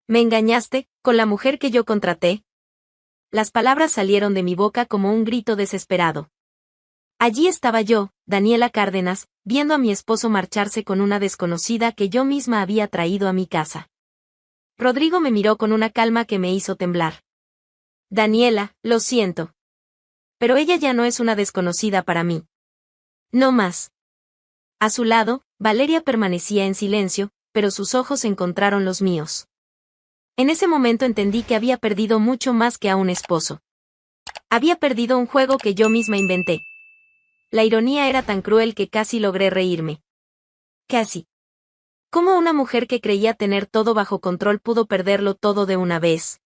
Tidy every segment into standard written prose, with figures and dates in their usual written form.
¿Me engañaste, con la mujer que yo contraté? Las palabras salieron de mi boca como un grito desesperado. Allí estaba yo, Daniela Cárdenas, viendo a mi esposo marcharse con una desconocida que yo misma había traído a mi casa. Rodrigo me miró con una calma que me hizo temblar. Daniela, lo siento. Pero ella ya no es una desconocida para mí. No más. A su lado, Valeria permanecía en silencio, pero sus ojos encontraron los míos. En ese momento entendí que había perdido mucho más que a un esposo. Había perdido un juego que yo misma inventé. La ironía era tan cruel que casi logré reírme. Casi. ¿Cómo una mujer que creía tener todo bajo control pudo perderlo todo de una vez?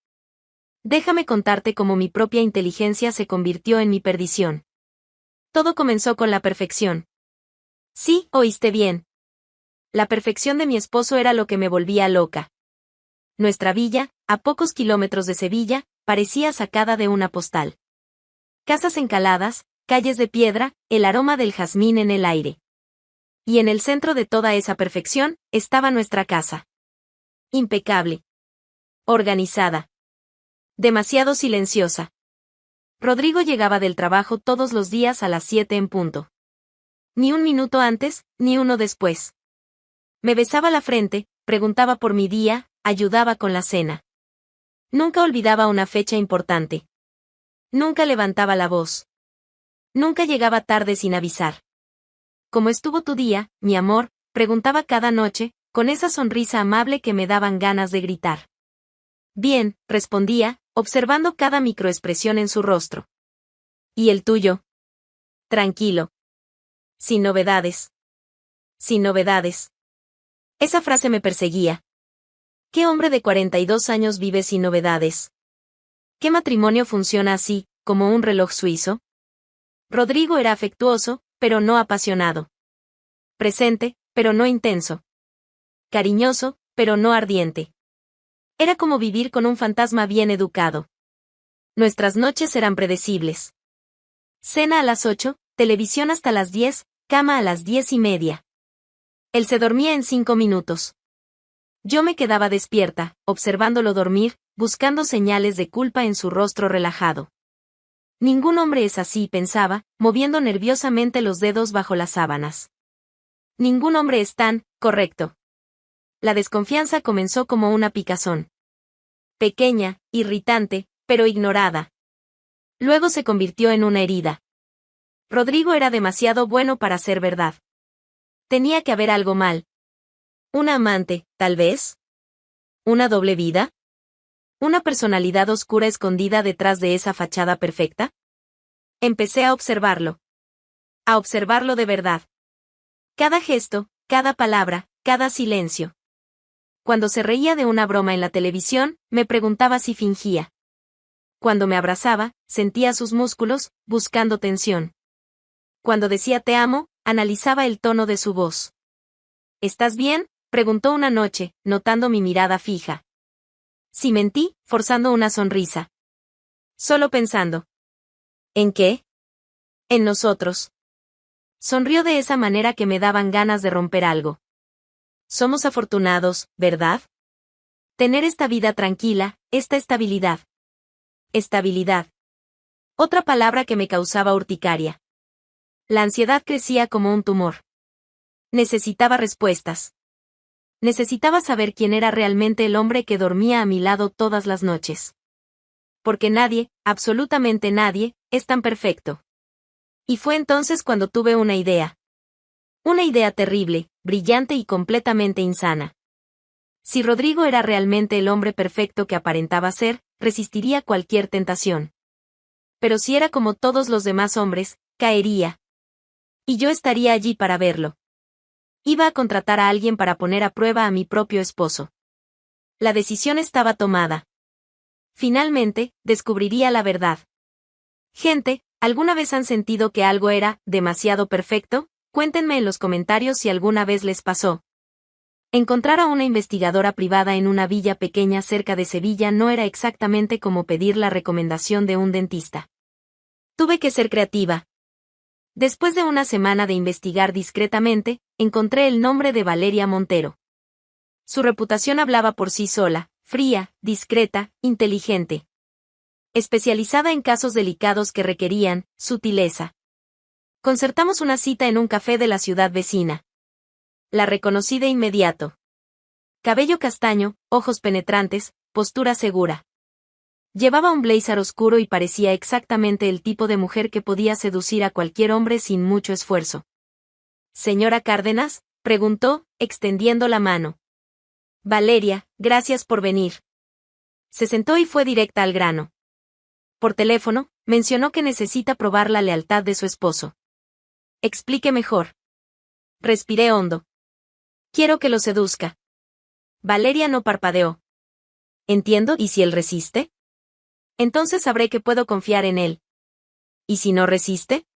Déjame contarte cómo mi propia inteligencia se convirtió en mi perdición. Todo comenzó con la perfección. Sí, oíste bien. La perfección de mi esposo era lo que me volvía loca. Nuestra villa, a pocos kilómetros de Sevilla, parecía sacada de una postal. Casas encaladas, calles de piedra, el aroma del jazmín en el aire. Y en el centro de toda esa perfección, estaba nuestra casa. Impecable. Organizada. Demasiado silenciosa. Rodrigo llegaba del trabajo todos los días a las 7 en punto. Ni un minuto antes, ni uno después. Me besaba la frente, preguntaba por mi día, ayudaba con la cena. Nunca olvidaba una fecha importante. Nunca levantaba la voz. Nunca llegaba tarde sin avisar. ¿Cómo estuvo tu día, mi amor?, preguntaba cada noche, con esa sonrisa amable que me daban ganas de gritar. Bien, respondía, observando cada microexpresión en su rostro. ¿Y el tuyo? Tranquilo. Sin novedades. Sin novedades. Esa frase me perseguía. ¿Qué hombre de 42 años vive sin novedades? ¿Qué matrimonio funciona así, como un reloj suizo? Rodrigo era afectuoso, pero no apasionado. Presente, pero no intenso. Cariñoso, pero no ardiente. Era como vivir con un fantasma bien educado. Nuestras noches eran predecibles. Cena a las 8, televisión hasta las 10, cama a las 10:30. Él se dormía en 5 minutos. Yo me quedaba despierta, observándolo dormir, buscando señales de culpa en su rostro relajado. Ningún hombre es así, pensaba, moviendo nerviosamente los dedos bajo las sábanas. Ningún hombre es tan correcto. La desconfianza comenzó como una picazón. Pequeña, irritante, pero ignorada. Luego se convirtió en una herida. Rodrigo era demasiado bueno para ser verdad. Tenía que haber algo mal. ¿Una amante, tal vez? ¿Una doble vida? ¿Una personalidad oscura escondida detrás de esa fachada perfecta? Empecé a observarlo. A observarlo de verdad. Cada gesto, cada palabra, cada silencio. Cuando se reía de una broma en la televisión, me preguntaba si fingía. Cuando me abrazaba, sentía sus músculos, buscando tensión. Cuando decía te amo, analizaba el tono de su voz. ¿Estás bien?, preguntó una noche, notando mi mirada fija. Sí, mentí, forzando una sonrisa. Solo pensando. ¿En qué? En nosotros. Sonrió de esa manera que me daban ganas de romper algo. Somos afortunados, ¿verdad? Tener esta vida tranquila, esta estabilidad. Estabilidad. Otra palabra que me causaba urticaria. La ansiedad crecía como un tumor. Necesitaba respuestas. Necesitaba saber quién era realmente el hombre que dormía a mi lado todas las noches. Porque nadie, absolutamente nadie, es tan perfecto. Y fue entonces cuando tuve una idea. Una idea terrible, brillante y completamente insana. Si Rodrigo era realmente el hombre perfecto que aparentaba ser, resistiría cualquier tentación. Pero si era como todos los demás hombres, caería. Y yo estaría allí para verlo. Iba a contratar a alguien para poner a prueba a mi propio esposo. La decisión estaba tomada. Finalmente, descubriría la verdad. Gente, ¿alguna vez han sentido que algo era demasiado perfecto? Cuéntenme en los comentarios si alguna vez les pasó. Encontrar a una investigadora privada en una villa pequeña cerca de Sevilla no era exactamente como pedir la recomendación de un dentista. Tuve que ser creativa. Después de una semana de investigar discretamente, encontré el nombre de Valeria Montero. Su reputación hablaba por sí sola, Fría, discreta, inteligente. Especializada en casos delicados que requerían sutileza. Concertamos una cita en un café de la ciudad vecina. La reconocí de inmediato. Cabello castaño, ojos penetrantes, postura segura. Llevaba un blazer oscuro y parecía exactamente el tipo de mujer que podía seducir a cualquier hombre sin mucho esfuerzo. «¿Señora Cárdenas?», preguntó, extendiendo la mano. «Valeria, gracias por venir». Se sentó y fue directa al grano. Por teléfono, mencionó que necesita probar la lealtad de su esposo. «Explique mejor». Respiré hondo. «Quiero que lo seduzca». Valeria no parpadeó. «Entiendo, ¿y si él resiste?». «Entonces sabré que puedo confiar en él». «¿Y si no resiste?».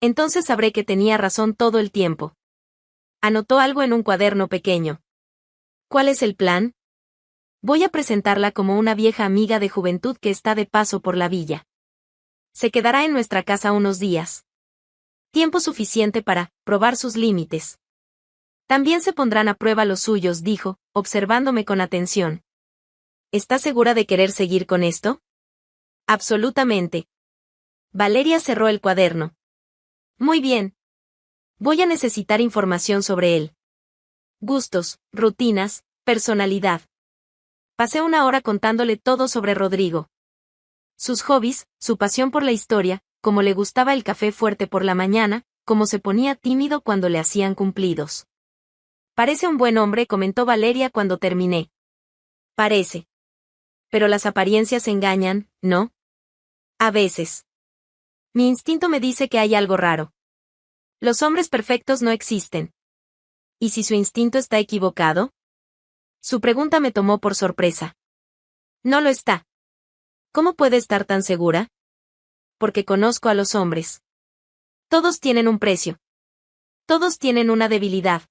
«Entonces sabré que tenía razón todo el tiempo». Anotó algo en un cuaderno pequeño. «¿Cuál es el plan?». «Voy a presentarla como una vieja amiga de juventud que está de paso por la villa. Se quedará en nuestra casa unos días. Tiempo suficiente para probar sus límites. También se pondrán a prueba los suyos», dijo, observándome con atención. «¿Está segura de querer seguir con esto?». «Absolutamente». Valeria cerró el cuaderno. «Muy bien. Voy a necesitar información sobre él. Gustos, rutinas, personalidad». Pasé una hora contándole todo sobre Rodrigo. Sus hobbies, su pasión por la historia, cómo le gustaba el café fuerte por la mañana, cómo se ponía tímido cuando le hacían cumplidos. «Parece un buen hombre», comentó Valeria cuando terminé. «Parece. Pero las apariencias engañan, ¿no?». «A veces. Mi instinto me dice que hay algo raro. Los hombres perfectos no existen». «¿Y si su instinto está equivocado?». Su pregunta me tomó por sorpresa. «No lo está». «¿Cómo puede estar tan segura?». «Porque conozco a los hombres. Todos tienen un precio. Todos tienen una debilidad».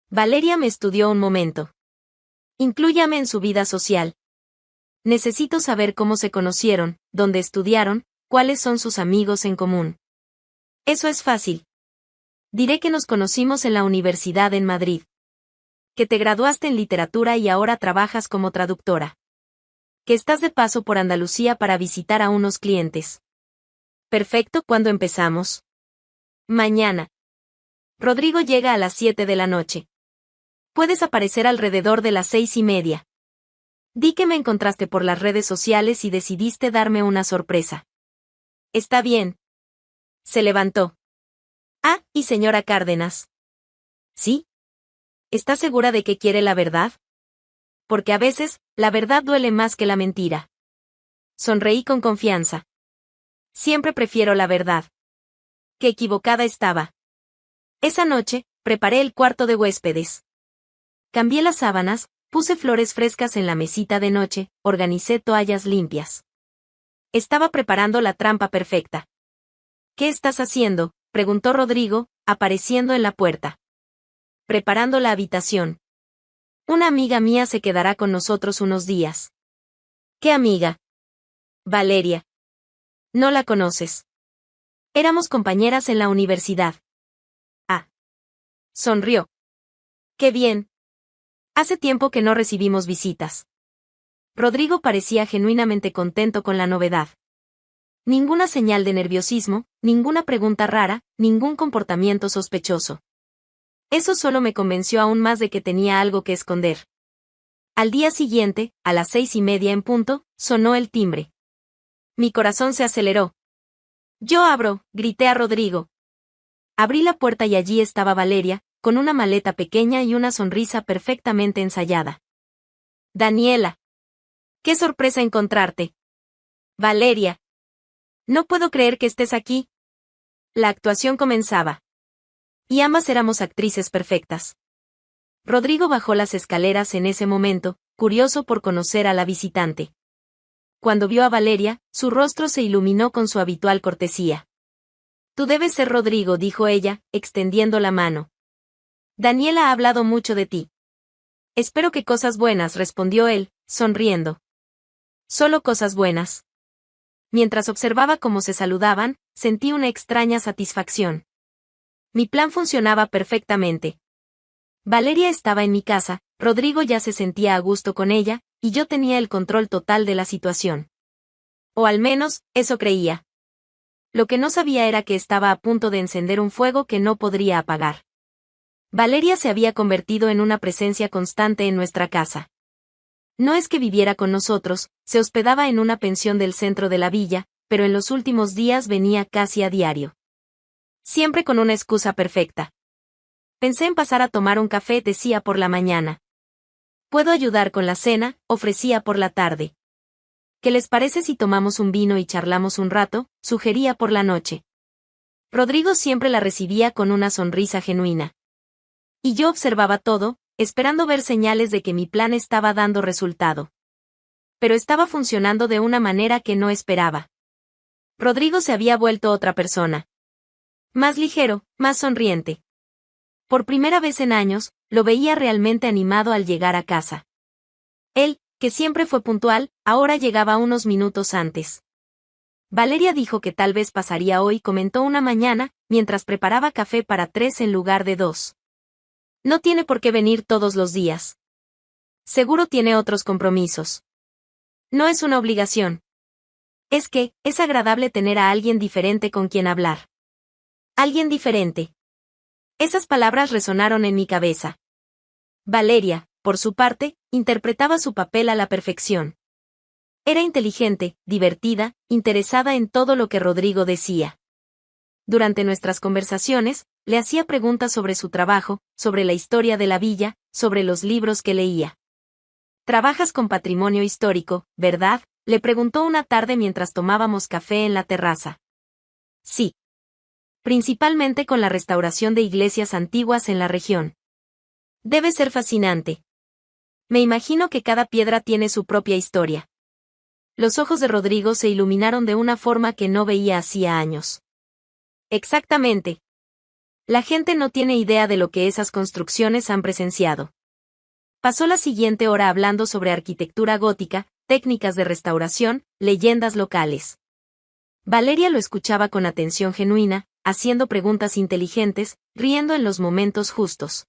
Valeria me estudió un momento. «Inclúyame en su vida social. Necesito saber cómo se conocieron, dónde estudiaron, cuáles son sus amigos en común». «Eso es fácil. Diré que nos conocimos en la universidad en Madrid. Que te graduaste en literatura y ahora trabajas como traductora. Que estás de paso por Andalucía para visitar a unos clientes». «Perfecto, ¿cuándo empezamos?». «Mañana. Rodrigo llega a las 7 de la noche. Puedes aparecer alrededor de las 6:30. Di que me encontraste por las redes sociales y decidiste darme una sorpresa». «Está bien». Se levantó. «Ah, ¿y señora Cárdenas?». «Sí». «¿Está segura de que quiere la verdad?». «Porque a veces, la verdad duele más que la mentira». Sonreí con confianza. «Siempre prefiero la verdad». Qué equivocada estaba. Esa noche, preparé el cuarto de huéspedes. Cambié las sábanas, puse flores frescas en la mesita de noche, organicé toallas limpias. Estaba preparando la trampa perfecta. «¿Qué estás haciendo?», preguntó Rodrigo, apareciendo en la puerta. «Preparando la habitación. Una amiga mía se quedará con nosotros unos días». «¿Qué amiga?». «Valeria». «No la conoces». «Éramos compañeras en la universidad». «Ah». Sonrió. «Qué bien. Hace tiempo que no recibimos visitas». Rodrigo parecía genuinamente contento con la novedad. Ninguna señal de nerviosismo, ninguna pregunta rara, ningún comportamiento sospechoso. Eso solo me convenció aún más de que tenía algo que esconder. Al día siguiente, a las 6:30 en punto, sonó el timbre. Mi corazón se aceleró. «Yo abro», grité a Rodrigo. Abrí la puerta y allí estaba Valeria, con una maleta pequeña y una sonrisa perfectamente ensayada. «Daniela. Qué sorpresa encontrarte». «Valeria. No puedo creer que estés aquí». La actuación comenzaba. Y ambas éramos actrices perfectas. Rodrigo bajó las escaleras en ese momento, curioso por conocer a la visitante. Cuando vio a Valeria, su rostro se iluminó con su habitual cortesía. «Tú debes ser Rodrigo», dijo ella, extendiendo la mano. «Daniela ha hablado mucho de ti». «Espero que cosas buenas», respondió él, sonriendo. «Solo cosas buenas». Mientras observaba cómo se saludaban, sentí una extraña satisfacción. Mi plan funcionaba perfectamente. Valeria estaba en mi casa, Rodrigo ya se sentía a gusto con ella, y yo tenía el control total de la situación. O al menos, eso creía. Lo que no sabía era que estaba a punto de encender un fuego que no podría apagar. Valeria se había convertido en una presencia constante en nuestra casa. No es que viviera con nosotros, se hospedaba en una pensión del centro de la villa, pero en los últimos días venía casi a diario. Siempre con una excusa perfecta. Pensé en pasar a tomar un café, decía por la mañana. Puedo ayudar con la cena, ofrecía por la tarde. ¿Qué les parece si tomamos un vino y charlamos un rato?, sugería por la noche. Rodrigo siempre la recibía con una sonrisa genuina. Y yo observaba todo, esperando ver señales de que mi plan estaba dando resultado. Pero estaba funcionando de una manera que no esperaba. Rodrigo se había vuelto otra persona. Más ligero, más sonriente. Por primera vez en años, lo veía realmente animado al llegar a casa. Él, que siempre fue puntual, ahora llegaba unos minutos antes. Valeria dijo que tal vez pasaría hoy, comentó una mañana, mientras preparaba café para 3 en lugar de 2. No tiene por qué venir todos los días. Seguro tiene otros compromisos. No es una obligación. Es que, es agradable tener a alguien diferente con quien hablar. Alguien diferente. Esas palabras resonaron en mi cabeza. Valeria, por su parte, interpretaba su papel a la perfección. Era inteligente, divertida, interesada en todo lo que Rodrigo decía. Durante nuestras conversaciones, le hacía preguntas sobre su trabajo, sobre la historia de la villa, sobre los libros que leía. «Trabajas con patrimonio histórico, ¿verdad?», le preguntó una tarde mientras tomábamos café en la terraza. Sí. Principalmente con la restauración de iglesias antiguas en la región. Debe ser fascinante. Me imagino que cada piedra tiene su propia historia. Los ojos de Rodrigo se iluminaron de una forma que no veía hacía años. Exactamente. La gente no tiene idea de lo que esas construcciones han presenciado. Pasó la siguiente hora hablando sobre arquitectura gótica, técnicas de restauración, leyendas locales. Valeria lo escuchaba con atención genuina, haciendo preguntas inteligentes, riendo en los momentos justos.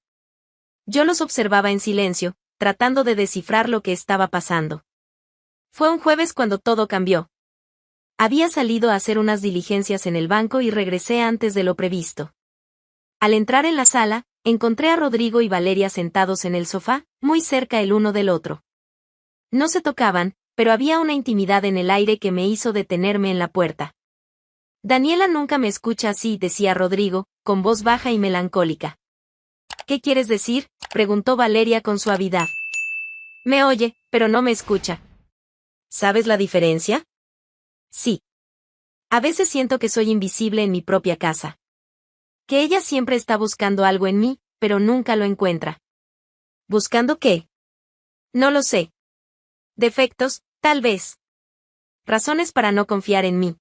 Yo los observaba en silencio, tratando de descifrar lo que estaba pasando. Fue un jueves cuando todo cambió. Había salido a hacer unas diligencias en el banco y regresé antes de lo previsto. Al entrar en la sala, encontré a Rodrigo y Valeria sentados en el sofá, muy cerca el uno del otro. No se tocaban, pero había una intimidad en el aire que me hizo detenerme en la puerta. Daniela nunca me escucha así, decía Rodrigo, con voz baja y melancólica. ¿Qué quieres decir?, preguntó Valeria con suavidad. Me oye, pero no me escucha. ¿Sabes la diferencia? Sí. A veces siento que soy invisible en mi propia casa. Que ella siempre está buscando algo en mí, pero nunca lo encuentra. ¿Buscando qué? No lo sé. Defectos, tal vez. Razones para no confiar en mí.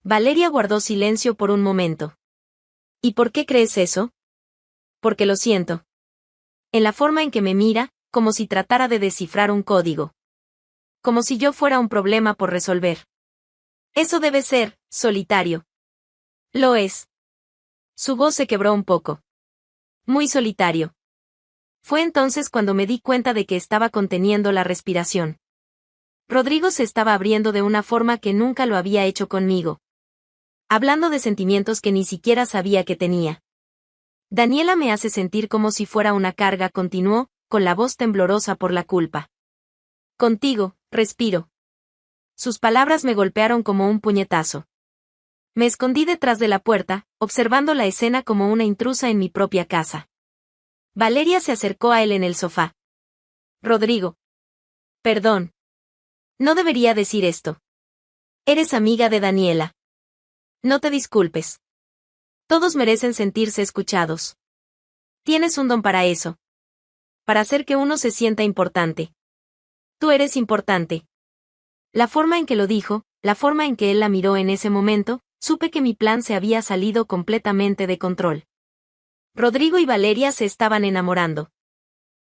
Valeria guardó silencio por un momento. ¿Y por qué crees eso? Porque lo siento. En la forma en que me mira, como si tratara de descifrar un código. Como si yo fuera un problema por resolver. Eso debe ser, solitario. Lo es. Su voz se quebró un poco. Muy solitario. Fue entonces cuando me di cuenta de que estaba conteniendo la respiración. Rodrigo se estaba abriendo de una forma que nunca lo había hecho conmigo. Hablando de sentimientos que ni siquiera sabía que tenía. Daniela me hace sentir como si fuera una carga, continuó, con la voz temblorosa por la culpa. Contigo, respiro. Sus palabras me golpearon como un puñetazo. Me escondí detrás de la puerta, observando la escena como una intrusa en mi propia casa. Valeria se acercó a él en el sofá. Rodrigo. Perdón. No debería decir esto. Eres amiga de Daniela. No te disculpes. Todos merecen sentirse escuchados. Tienes un don para eso. Para hacer que uno se sienta importante. Tú eres importante. La forma en que lo dijo, la forma en que él la miró en ese momento, supe que mi plan se había salido completamente de control. Rodrigo y Valeria se estaban enamorando.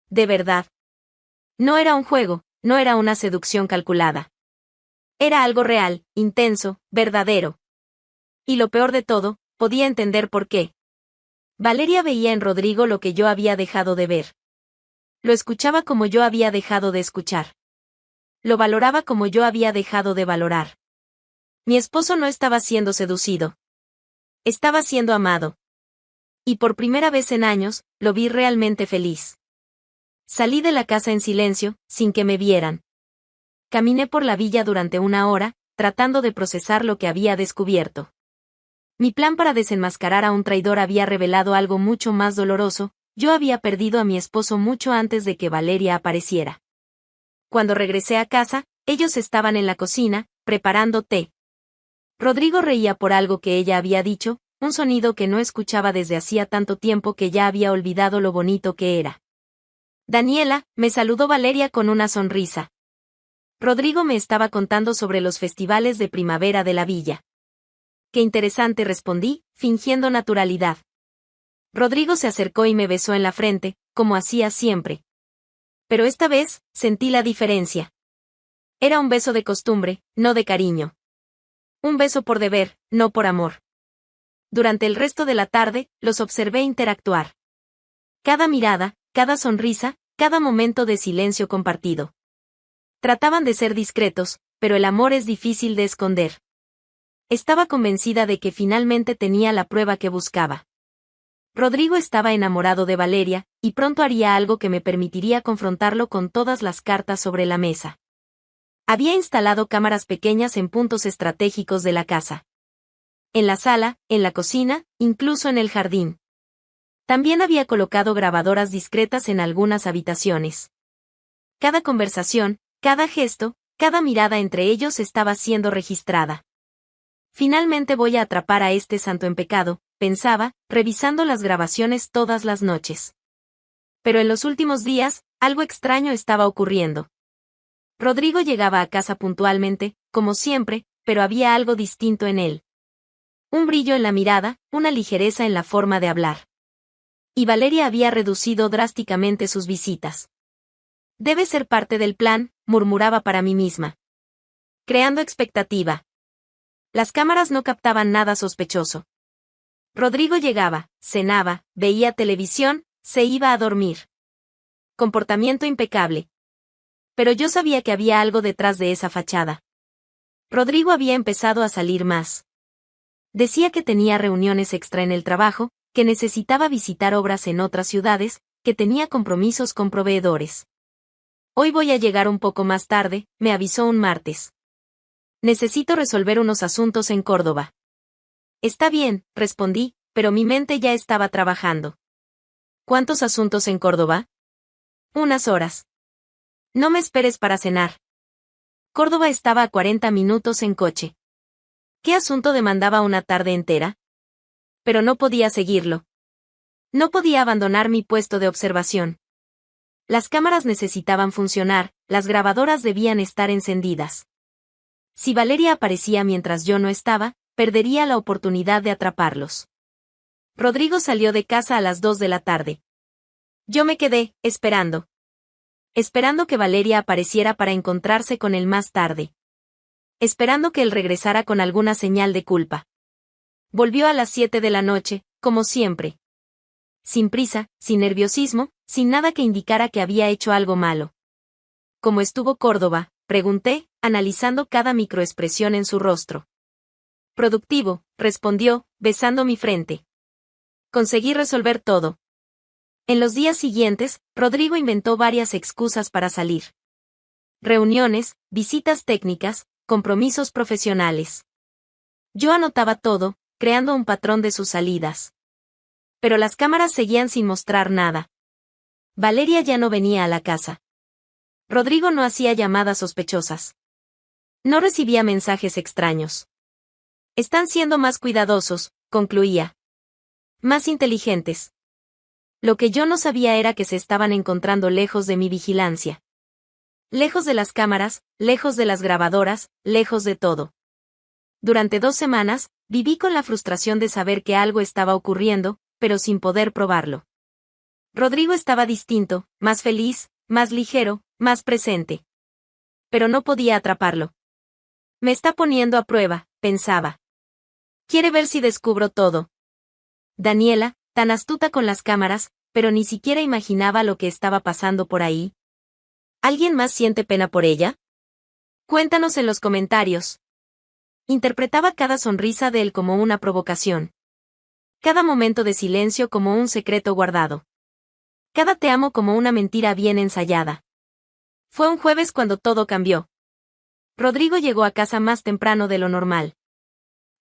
De verdad. No era un juego, no era una seducción calculada. Era algo real, intenso, verdadero. Y lo peor de todo, podía entender por qué. Valeria veía en Rodrigo lo que yo había dejado de ver. Lo escuchaba como yo había dejado de escuchar. Lo valoraba como yo había dejado de valorar. Mi esposo no estaba siendo seducido. Estaba siendo amado. Y por primera vez en años, lo vi realmente feliz. Salí de la casa en silencio, sin que me vieran. Caminé por la villa durante una hora, tratando de procesar lo que había descubierto. Mi plan para desenmascarar a un traidor había revelado algo mucho más doloroso. Yo había perdido a mi esposo mucho antes de que Valeria apareciera. Cuando regresé a casa, ellos estaban en la cocina, preparando té. Rodrigo reía por algo que ella había dicho, un sonido que no escuchaba desde hacía tanto tiempo que ya había olvidado lo bonito que era. Daniela, me saludó Valeria con una sonrisa. Rodrigo me estaba contando sobre los festivales de primavera de la villa. Qué interesante, respondí, fingiendo naturalidad. Rodrigo se acercó y me besó en la frente, como hacía siempre. Pero esta vez, sentí la diferencia. Era un beso de costumbre, no de cariño. Un beso por deber, no por amor. Durante el resto de la tarde, los observé interactuar. Cada mirada, cada sonrisa, cada momento de silencio compartido. Trataban de ser discretos, pero el amor es difícil de esconder. Estaba convencida de que finalmente tenía la prueba que buscaba. Rodrigo estaba enamorado de Valeria, y pronto haría algo que me permitiría confrontarlo con todas las cartas sobre la mesa. Había instalado cámaras pequeñas en puntos estratégicos de la casa. En la sala, en la cocina, incluso en el jardín. También había colocado grabadoras discretas en algunas habitaciones. Cada conversación, cada gesto, cada mirada entre ellos estaba siendo registrada. Finalmente voy a atrapar a este santo en pecado, pensaba, revisando las grabaciones todas las noches. Pero en los últimos días, algo extraño estaba ocurriendo. Rodrigo llegaba a casa puntualmente, como siempre, pero había algo distinto en él. Un brillo en la mirada, una ligereza en la forma de hablar. Y Valeria había reducido drásticamente sus visitas. Debe ser parte del plan, murmuraba para mí misma. Creando expectativa. Las cámaras no captaban nada sospechoso. Rodrigo llegaba, cenaba, veía televisión, se iba a dormir. Comportamiento impecable. Pero yo sabía que había algo detrás de esa fachada. Rodrigo había empezado a salir más. Decía que tenía reuniones extra en el trabajo, que necesitaba visitar obras en otras ciudades, que tenía compromisos con proveedores. Hoy voy a llegar un poco más tarde, me avisó un martes. Necesito resolver unos asuntos en Córdoba. Está bien, respondí, pero mi mente ya estaba trabajando. ¿Cuántos asuntos en Córdoba? Unas horas. No me esperes para cenar. Córdoba estaba a 40 minutos en coche. ¿Qué asunto demandaba una tarde entera? Pero no podía seguirlo. No podía abandonar mi puesto de observación. Las cámaras necesitaban funcionar, las grabadoras debían estar encendidas. Si Valeria aparecía mientras yo no estaba, perdería la oportunidad de atraparlos. Rodrigo salió de casa a las 2 de la tarde. Yo me quedé, esperando. Esperando que Valeria apareciera para encontrarse con él más tarde. Esperando que él regresara con alguna señal de culpa. Volvió a las 7 de la noche, como siempre. Sin prisa, sin nerviosismo, sin nada que indicara que había hecho algo malo. ¿Cómo estuvo Córdoba?, pregunté, analizando cada microexpresión en su rostro. Productivo, respondió, besando mi frente. Conseguí resolver todo. En los días siguientes, Rodrigo inventó varias excusas para salir. Reuniones, visitas técnicas, compromisos profesionales. Yo anotaba todo, creando un patrón de sus salidas. Pero las cámaras seguían sin mostrar nada. Valeria ya no venía a la casa. Rodrigo no hacía llamadas sospechosas. No recibía mensajes extraños. Están siendo más cuidadosos, concluía. Más inteligentes. Lo que yo no sabía era que se estaban encontrando lejos de mi vigilancia. Lejos de las cámaras, lejos de las grabadoras, lejos de todo. Durante 2 semanas, viví con la frustración de saber que algo estaba ocurriendo, pero sin poder probarlo. Rodrigo estaba distinto, más feliz, más ligero, más presente. Pero no podía atraparlo. Me está poniendo a prueba, pensaba. Quiere ver si descubro todo. Daniela, tan astuta con las cámaras, pero ni siquiera imaginaba lo que estaba pasando por ahí. ¿Alguien más siente pena por ella? Cuéntanos en los comentarios. Interpretaba cada sonrisa de él como una provocación. Cada momento de silencio como un secreto guardado. Cada te amo como una mentira bien ensayada. Fue un jueves cuando todo cambió. Rodrigo llegó a casa más temprano de lo normal.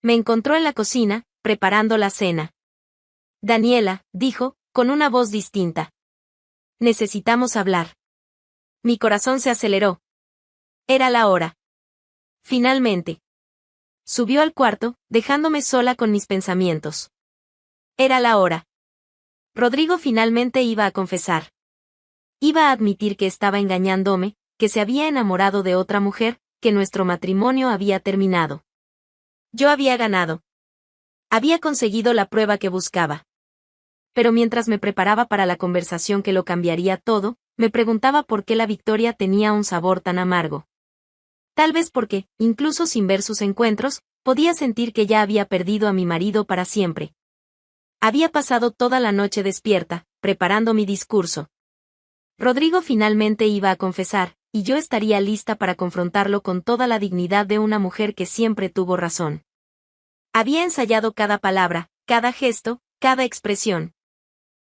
Me encontró en la cocina, preparando la cena. Daniela, dijo, con una voz distinta. Necesitamos hablar. Mi corazón se aceleró. Era la hora. Finalmente. Subió al cuarto, dejándome sola con mis pensamientos. Era la hora. Rodrigo finalmente iba a confesar. Iba a admitir que estaba engañándome, que se había enamorado de otra mujer, que nuestro matrimonio había terminado. Yo había ganado. Había conseguido la prueba que buscaba. Pero mientras me preparaba para la conversación que lo cambiaría todo, me preguntaba por qué la victoria tenía un sabor tan amargo. Tal vez porque, incluso sin ver sus encuentros, podía sentir que ya había perdido a mi marido para siempre. Había pasado toda la noche despierta, preparando mi discurso. Rodrigo finalmente iba a confesar, y yo estaría lista para confrontarlo con toda la dignidad de una mujer que siempre tuvo razón. Había ensayado cada palabra, cada gesto, cada expresión.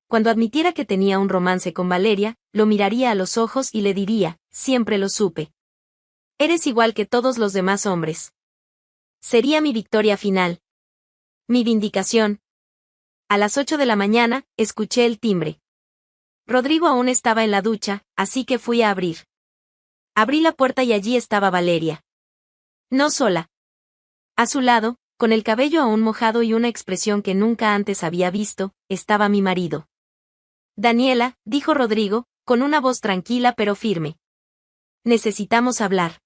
Cuando admitiera que tenía un romance con Valeria, lo miraría a los ojos y le diría, siempre lo supe. Eres igual que todos los demás hombres. Sería mi victoria final. Mi vindicación. A las 8 de la mañana, escuché el timbre. Rodrigo aún estaba en la ducha, así que fui a abrir. Abrí la puerta y allí estaba Valeria. No sola. A su lado, con el cabello aún mojado y una expresión que nunca antes había visto, estaba mi marido. Daniela, dijo Rodrigo, con una voz tranquila pero firme. Necesitamos hablar.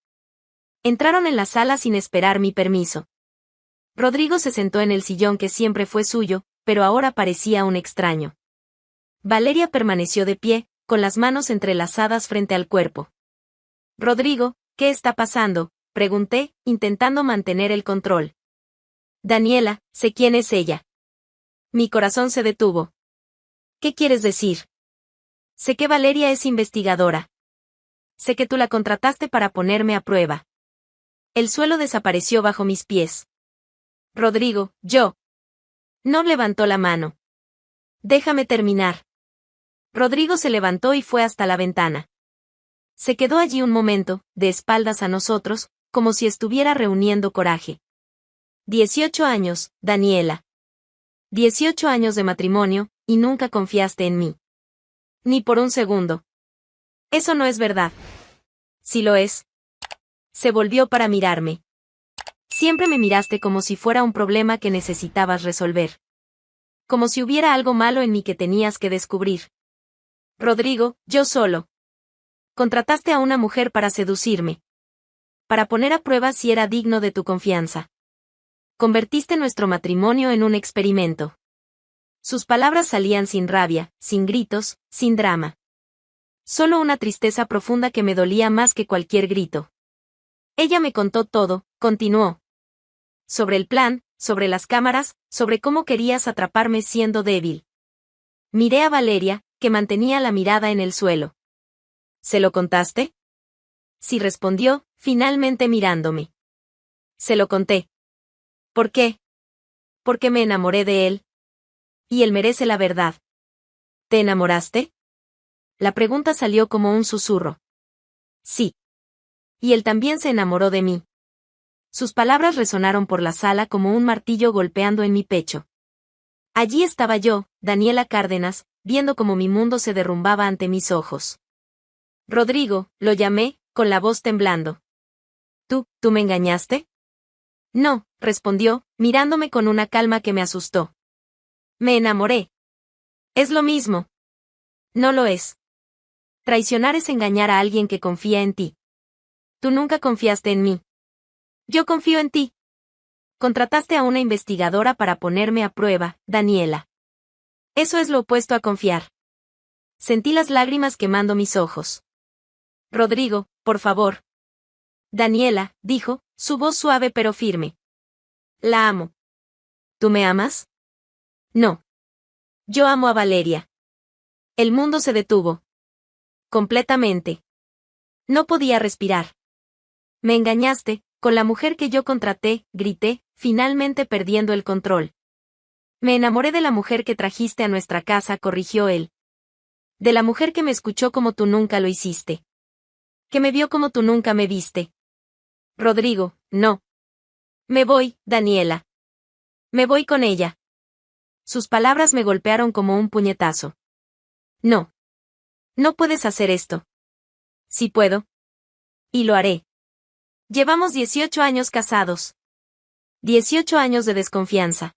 Entraron en la sala sin esperar mi permiso. Rodrigo se sentó en el sillón que siempre fue suyo, pero ahora parecía un extraño. Valeria permaneció de pie, con las manos entrelazadas frente al cuerpo. Rodrigo, ¿qué está pasando?, pregunté, intentando mantener el control. Daniela, sé quién es ella. Mi corazón se detuvo. ¿Qué quieres decir? Sé que Valeria es investigadora. Sé que tú la contrataste para ponerme a prueba. El suelo desapareció bajo mis pies. Rodrigo, yo. No levantó la mano. Déjame terminar. Rodrigo se levantó y fue hasta la ventana. Se quedó allí un momento, de espaldas a nosotros, como si estuviera reuniendo coraje. 18 años, Daniela. 18 años de matrimonio, y nunca confiaste en mí. Ni por un segundo. Eso no es verdad. Si lo es. Se volvió para mirarme. Siempre me miraste como si fuera un problema que necesitabas resolver. Como si hubiera algo malo en mí que tenías que descubrir. Rodrigo, yo solo. Contrataste a una mujer para seducirme. Para poner a prueba si era digno de tu confianza. Convertiste nuestro matrimonio en un experimento. Sus palabras salían sin rabia, sin gritos, sin drama. Solo una tristeza profunda que me dolía más que cualquier grito. Ella me contó todo, continuó. Sobre el plan, sobre las cámaras, sobre cómo querías atraparme siendo débil. Miré a Valeria, que mantenía la mirada en el suelo. ¿Se lo contaste? Sí, respondió, finalmente mirándome. Se lo conté. ¿Por qué? Porque me enamoré de él. Y él merece la verdad. ¿Te enamoraste? La pregunta salió como un susurro. Sí. Y él también se enamoró de mí. Sus palabras resonaron por la sala como un martillo golpeando en mi pecho. Allí estaba yo, Daniela Cárdenas, viendo cómo mi mundo se derrumbaba ante mis ojos. Rodrigo, lo llamé, con la voz temblando. ¿Tú me engañaste? No, respondió, mirándome con una calma que me asustó. Me enamoré. Es lo mismo. No lo es. Traicionar es engañar a alguien que confía en ti. Tú nunca confiaste en mí. Yo confío en ti. Contrataste a una investigadora para ponerme a prueba, Daniela. Eso es lo opuesto a confiar. Sentí las lágrimas quemando mis ojos. Rodrigo, por favor. Daniela, dijo, su voz suave pero firme. La amo. ¿Tú me amas? No. Yo amo a Valeria. El mundo se detuvo. Completamente. No podía respirar. Me engañaste, con la mujer que yo contraté, grité, finalmente perdiendo el control. Me enamoré de la mujer que trajiste a nuestra casa, corrigió él. De la mujer que me escuchó como tú nunca lo hiciste. Que me vio como tú nunca me viste. Rodrigo, no. Me voy, Daniela. Me voy con ella. Sus palabras me golpearon como un puñetazo. No. No puedes hacer esto. Sí puedo. Y lo haré. Llevamos 18 años casados. 18 años de desconfianza.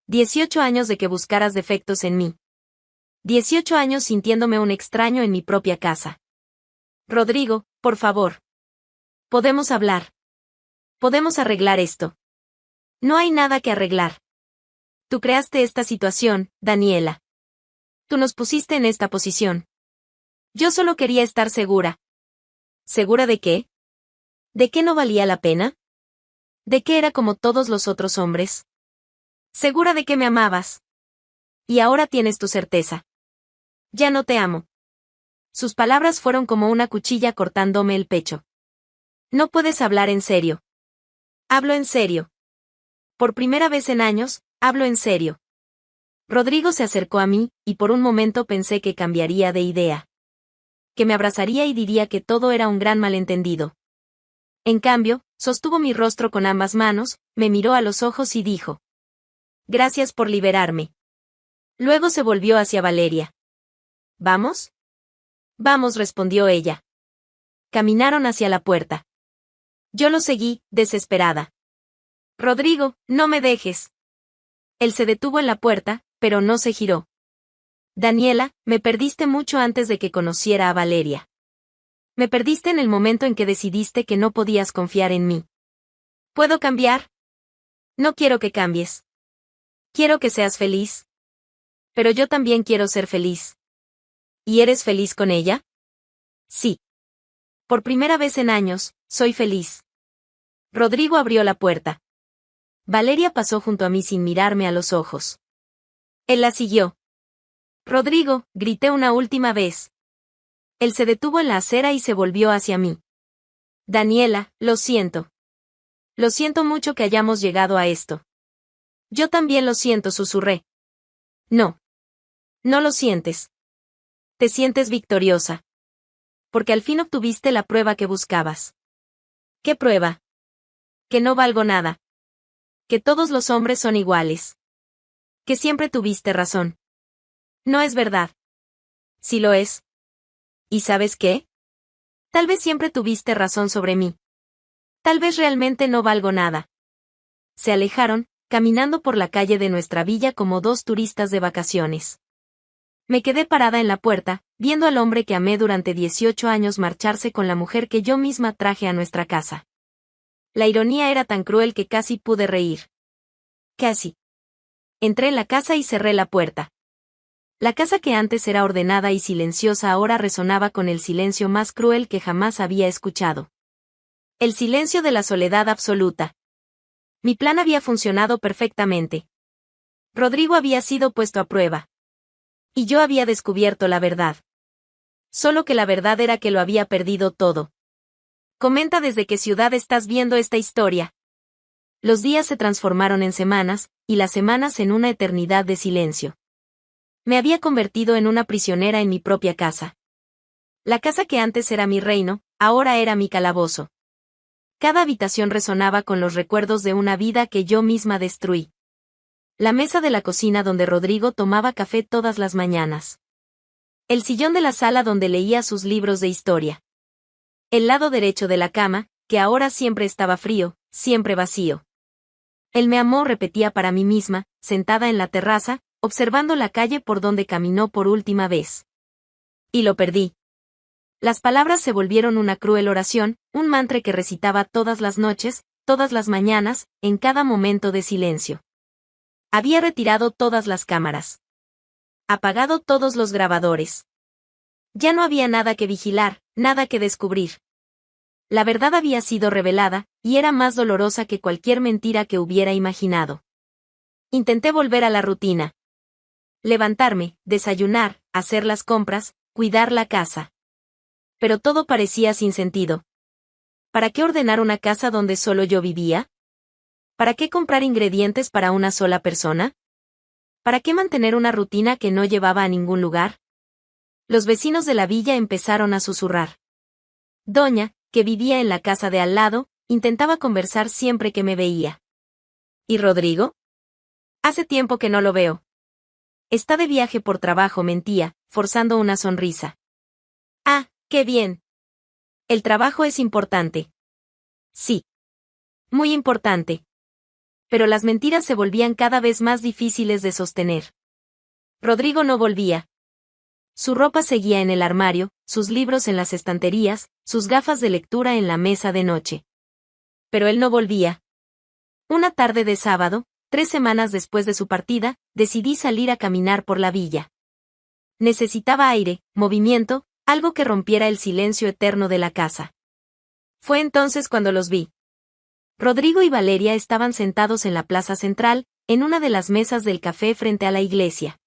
18 años de que buscaras defectos en mí. 18 años sintiéndome un extraño en mi propia casa. Rodrigo, por favor. Podemos hablar. Podemos arreglar esto. No hay nada que arreglar. Tú creaste esta situación, Daniela. Tú nos pusiste en esta posición. Yo solo quería estar segura. ¿Segura de qué? ¿De qué no valía la pena? ¿De qué era como todos los otros hombres? Segura de que me amabas. Y ahora tienes tu certeza. Ya no te amo. Sus palabras fueron como una cuchilla cortándome el pecho. No puedes hablar en serio. Hablo en serio. Por primera vez en años, hablo en serio. Rodrigo se acercó a mí, y por un momento pensé que cambiaría de idea. Que me abrazaría y diría que todo era un gran malentendido. En cambio, sostuvo mi rostro con ambas manos, me miró a los ojos y dijo: Gracias por liberarme. Luego se volvió hacia Valeria. ¿Vamos? Vamos, respondió ella. Caminaron hacia la puerta. Yo lo seguí, desesperada. Rodrigo, no me dejes. Él se detuvo en la puerta, pero no se giró. Daniela, me perdiste mucho antes de que conociera a Valeria. Me perdiste en el momento en que decidiste que no podías confiar en mí. ¿Puedo cambiar? No quiero que cambies. Quiero que seas feliz. Pero yo también quiero ser feliz. ¿Y eres feliz con ella? Sí. Por primera vez en años, soy feliz. Rodrigo abrió la puerta. Valeria pasó junto a mí sin mirarme a los ojos. Él la siguió. Rodrigo, grité una última vez. Él se detuvo en la acera y se volvió hacia mí. Daniela, lo siento. Lo siento mucho que hayamos llegado a esto. Yo también lo siento, susurré. No. No lo sientes. Te sientes victoriosa. Porque al fin obtuviste la prueba que buscabas. ¿Qué prueba? Que no valgo nada. Que todos los hombres son iguales. Que siempre tuviste razón. No es verdad. Sí lo es. ¿Y sabes qué? Tal vez siempre tuviste razón sobre mí. Tal vez realmente no valgo nada. Se alejaron, caminando por la calle de nuestra villa como dos turistas de vacaciones. Me quedé parada en la puerta, viendo al hombre que amé durante 18 años marcharse con la mujer que yo misma traje a nuestra casa. La ironía era tan cruel que casi pude reír. Casi. Entré en la casa y cerré la puerta. La casa que antes era ordenada y silenciosa ahora resonaba con el silencio más cruel que jamás había escuchado. El silencio de la soledad absoluta. Mi plan había funcionado perfectamente. Rodrigo había sido puesto a prueba. Y yo había descubierto la verdad. Solo que la verdad era que lo había perdido todo. Comenta desde qué ciudad estás viendo esta historia. Los días se transformaron en semanas, y las semanas en una eternidad de silencio. Me había convertido en una prisionera en mi propia casa. La casa que antes era mi reino, ahora era mi calabozo. Cada habitación resonaba con los recuerdos de una vida que yo misma destruí. La mesa de la cocina donde Rodrigo tomaba café todas las mañanas. El sillón de la sala donde leía sus libros de historia. El lado derecho de la cama, que ahora siempre estaba frío, siempre vacío. Él me amó, repetía para mí misma, sentada en la terraza, observando la calle por donde caminó por última vez. Y lo perdí. Las palabras se volvieron una cruel oración, un mantra que recitaba todas las noches, todas las mañanas, en cada momento de silencio. Había retirado todas las cámaras. Apagado todos los grabadores. Ya no había nada que vigilar, nada que descubrir. La verdad había sido revelada, y era más dolorosa que cualquier mentira que hubiera imaginado. Intenté volver a la rutina. Levantarme, desayunar, hacer las compras, cuidar la casa. Pero todo parecía sin sentido. ¿Para qué ordenar una casa donde solo yo vivía? ¿Para qué comprar ingredientes para una sola persona? ¿Para qué mantener una rutina que no llevaba a ningún lugar? Los vecinos de la villa empezaron a susurrar. Doña, que vivía en la casa de al lado, intentaba conversar siempre que me veía. ¿Y Rodrigo? Hace tiempo que no lo veo. Está de viaje por trabajo, mentía, forzando una sonrisa. Ah, qué bien. El trabajo es importante. Sí. Muy importante. Pero las mentiras se volvían cada vez más difíciles de sostener. Rodrigo no volvía. Su ropa seguía en el armario, sus libros en las estanterías, sus gafas de lectura en la mesa de noche. Pero él no volvía. Una tarde de sábado, 3 semanas después de su partida, decidí salir a caminar por la villa. Necesitaba aire, movimiento, algo que rompiera el silencio eterno de la casa. Fue entonces cuando los vi. Rodrigo y Valeria estaban sentados en la plaza central, en una de las mesas del café frente a la iglesia.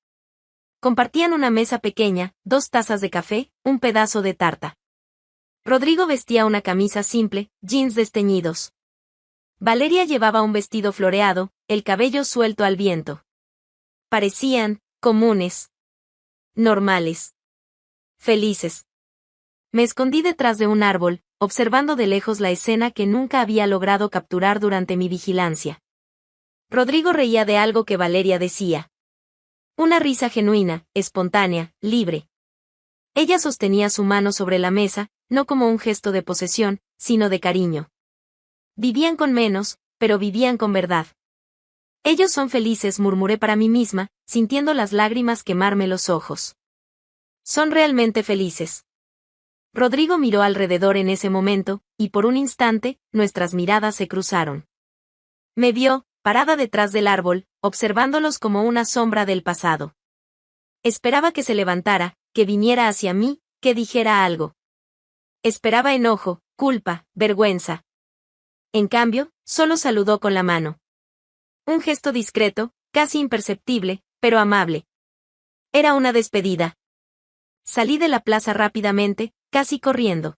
Compartían una mesa pequeña, 2 tazas de café, un pedazo de tarta. Rodrigo vestía una camisa simple, jeans desteñidos. Valeria llevaba un vestido floreado, el cabello suelto al viento. Parecían comunes, normales, felices. Me escondí detrás de un árbol, observando de lejos la escena que nunca había logrado capturar durante mi vigilancia. Rodrigo reía de algo que Valeria decía. Una risa genuina, espontánea, libre. Ella sostenía su mano sobre la mesa, no como un gesto de posesión, sino de cariño. Vivían con menos, pero vivían con verdad. Ellos son felices, murmuré para mí misma, sintiendo las lágrimas quemarme los ojos. Son realmente felices. Rodrigo miró alrededor en ese momento, y por un instante, nuestras miradas se cruzaron. Me vio, parada detrás del árbol, observándolos como una sombra del pasado. Esperaba que se levantara, que viniera hacia mí, que dijera algo. Esperaba enojo, culpa, vergüenza. En cambio, solo saludó con la mano. Un gesto discreto, casi imperceptible, pero amable. Era una despedida. Salí de la plaza rápidamente, casi corriendo.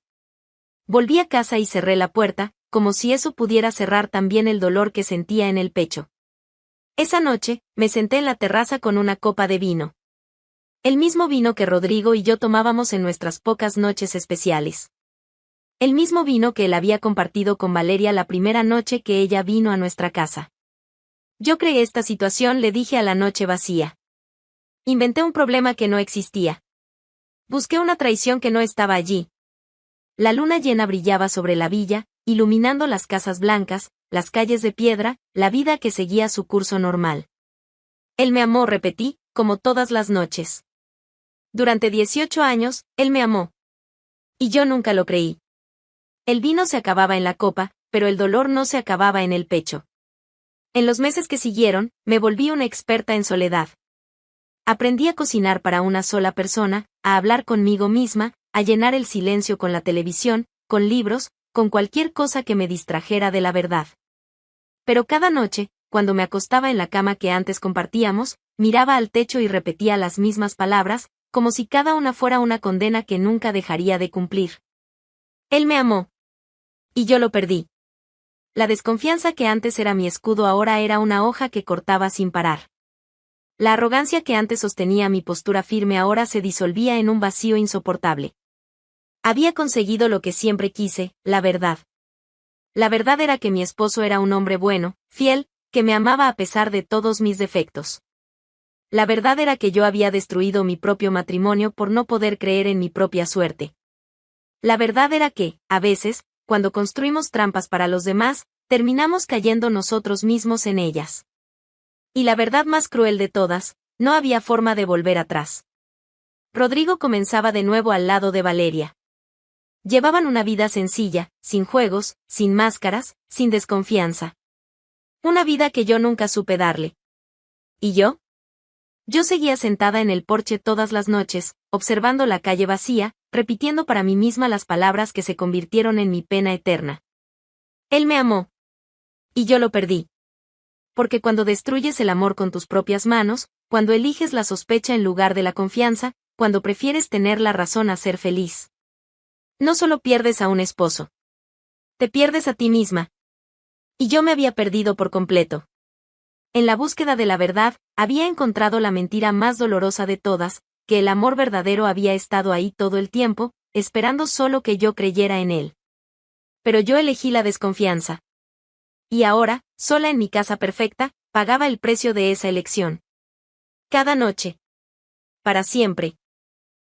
Volví a casa y cerré la puerta, como si eso pudiera cerrar también el dolor que sentía en el pecho. Esa noche, me senté en la terraza con una copa de vino. El mismo vino que Rodrigo y yo tomábamos en nuestras pocas noches especiales. El mismo vino que él había compartido con Valeria la primera noche que ella vino a nuestra casa. Yo creé esta situación, le dije a la noche vacía. Inventé un problema que no existía. Busqué una traición que no estaba allí. La luna llena brillaba sobre la villa, iluminando las casas blancas, las calles de piedra, la vida que seguía su curso normal. Él me amó, repetí, como todas las noches. Durante 18 años, él me amó. Y yo nunca lo creí. El vino se acababa en la copa, pero el dolor no se acababa en el pecho. En los meses que siguieron, me volví una experta en soledad. Aprendí a cocinar para una sola persona, a hablar conmigo misma, a llenar el silencio con la televisión, con libros, con cualquier cosa que me distrajera de la verdad. Pero cada noche, cuando me acostaba en la cama que antes compartíamos, miraba al techo y repetía las mismas palabras, como si cada una fuera una condena que nunca dejaría de cumplir. Él me amó. Y yo lo perdí. La desconfianza que antes era mi escudo ahora era una hoja que cortaba sin parar. La arrogancia que antes sostenía mi postura firme ahora se disolvía en un vacío insoportable. Había conseguido lo que siempre quise, la verdad. La verdad era que mi esposo era un hombre bueno, fiel, que me amaba a pesar de todos mis defectos. La verdad era que yo había destruido mi propio matrimonio por no poder creer en mi propia suerte. La verdad era que, a veces, cuando construimos trampas para los demás, terminamos cayendo nosotros mismos en ellas. Y la verdad más cruel de todas, no había forma de volver atrás. Rodrigo comenzaba de nuevo al lado de Valeria. Llevaban una vida sencilla, sin juegos, sin máscaras, sin desconfianza. Una vida que yo nunca supe darle. ¿Y yo? Yo seguía sentada en el porche todas las noches, observando la calle vacía, repitiendo para mí misma las palabras que se convirtieron en mi pena eterna. Él me amó. Y yo lo perdí. Porque cuando destruyes el amor con tus propias manos, cuando eliges la sospecha en lugar de la confianza, cuando prefieres tener la razón a ser feliz. No solo pierdes a un esposo. Te pierdes a ti misma. Y yo me había perdido por completo. En la búsqueda de la verdad, había encontrado la mentira más dolorosa de todas, que el amor verdadero había estado ahí todo el tiempo, esperando solo que yo creyera en él. Pero yo elegí la desconfianza. Y ahora, sola en mi casa perfecta, pagaba el precio de esa elección. Cada noche. Para siempre,